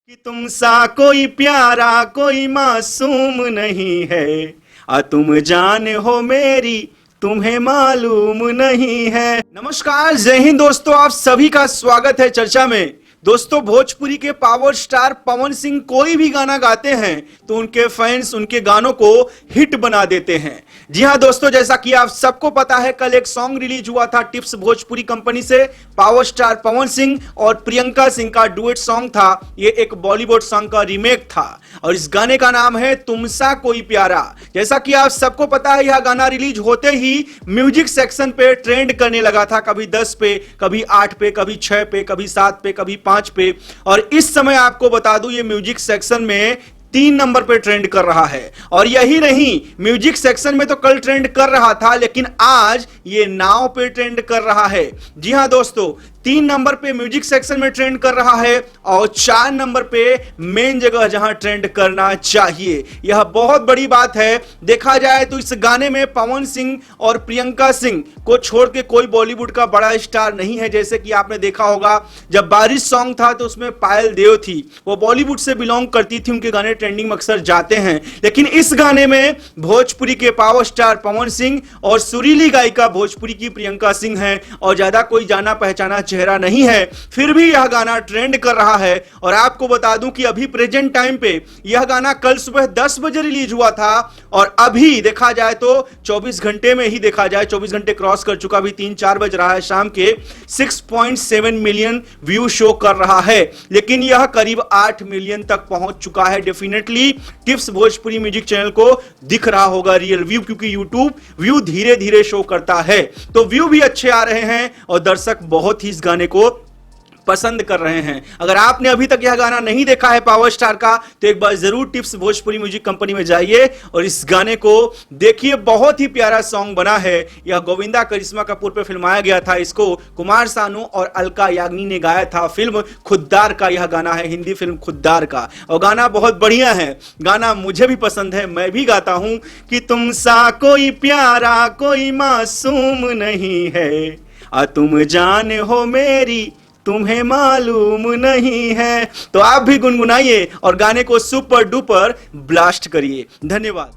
कि तुम सा कोई प्यारा कोई मासूम नहीं है, तुम जान हो मेरी तुम्हें मालूम नहीं है। नमस्कार, जय हिंद दोस्तों, आप सभी का स्वागत है चर्चा में। दोस्तों, भोजपुरी के पावर स्टार पवन सिंह कोई भी गाना गाते हैं तो उनके फैंस उनके गानों को हिट बना देते हैं। जी हां दोस्तों, जैसा कि आप सबको पता है, कल एक सॉन्ग रिलीज हुआ था टिप्स भोजपुरी कंपनी से। पावर स्टार पवन सिंह और प्रियंका सिंह का डुएट सॉन्ग था। ये एक बॉलीवुड सॉन्ग का रीमेक था और इस गाने का नाम है तुमसा कोई प्यारा। जैसा कि आप सबको पता है, यह गाना रिलीज होते ही म्यूजिक सेक्शन पे ट्रेंड करने लगा था, कभी 10 पे, कभी 8 पे, कभी 6 पे, कभी 7 पे, कभी 5 पे। और इस समय आपको बता दूं, ये म्यूजिक सेक्शन में 3 नंबर पे ट्रेंड कर रहा है। और यही नहीं, म्यूजिक सेक्शन में तो कल ट्रेंड कर रहा था, लेकिन आज ये नाव पे ट्रेंड कर रहा है। जी हां दोस्तों, 3 नंबर पे म्यूजिक सेक्शन में ट्रेंड कर रहा है और 4 नंबर पे मेन जगह जहां ट्रेंड करना चाहिए। यह बहुत बड़ी बात है। देखा जाए तो इस गाने में पवन सिंह और प्रियंका सिंह को छोड़ के कोई बॉलीवुड का बड़ा स्टार नहीं है। जैसे कि आपने देखा होगा, जब बारिश सॉन्ग था तो उसमें पायल देव थी, वो बॉलीवुड से बिलोंग करती थी, उनके गाने ट्रेंडिंग में अक्सर जाते हैं। लेकिन इस गाने में भोजपुरी के पावर स्टार पवन सिंह और सुरीली गायिका भोजपुरी की प्रियंका सिंह है और ज्यादा कोई जाना पहचाना चेहरा नहीं है। फिर भी यह गाना ट्रेंड कर रहा है। और आपको बता दूं कि अभी प्रेजेंट टाइम पे यह गाना कल सुबह 10 बजे रिलीज हुआ था और अभी देखा जाए तो 24 घंटे में ही, देखा जाए 24 घंटे क्रॉस कर चुका, अभी 3-4 बज रहा है शाम के, 6.7 मिलियन व्यू शो कर रहा है। लेकिन यह करीब 8 मिलियन तक पहुंच चुका है। Definitely tips Bhojpuri music channel को दिख रहा होगा रियल व्यू, क्योंकि यूट्यूब व्यू धीरे धीरे शो करता है। तो व्यू भी अच्छे आ रहे हैं और दर्शक बहुत ही इस गाने को पसंद कर रहे हैं। अगर आपने अभी तक यह गाना नहीं देखा है पावर स्टार का, तो एक बार जरूर टिप्स भोजपुरी म्यूजिक कंपनी में जाइए और इस गाने को देखिए। बहुत ही प्यारा सॉन्ग बना है। यह गोविंदा करिश्मा कपूर पे फिल्माया गया था। इसको कुमार सानू और अलका याग्निक ने गाया था। फिल्म खुद्दार का यह गाना है, हिंदी फिल्म खुद्दार का, और गाना बहुत बढ़िया है। गाना मुझे भी पसंद है, मैं भी गाता हूं कि तुम सा कोई प्यारा कोई मासूम नहीं है, तुम जान हो मेरी तुम्हें मालूम नहीं है। तो आप भी गुनगुनाइए और गाने को सुपर डुपर ब्लास्ट करिए। धन्यवाद।